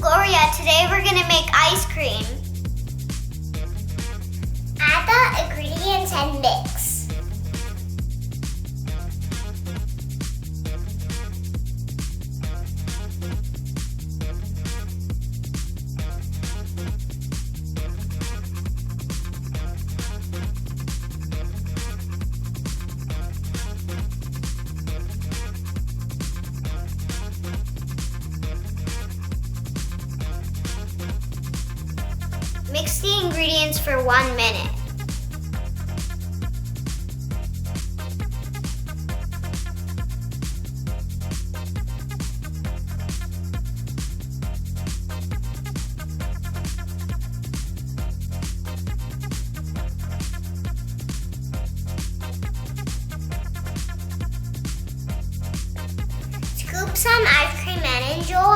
Gloria. Today we're gonna make ice cream. Add the ingredients and mix. Mix the ingredients for 1 minute. Scoop some ice cream and enjoy.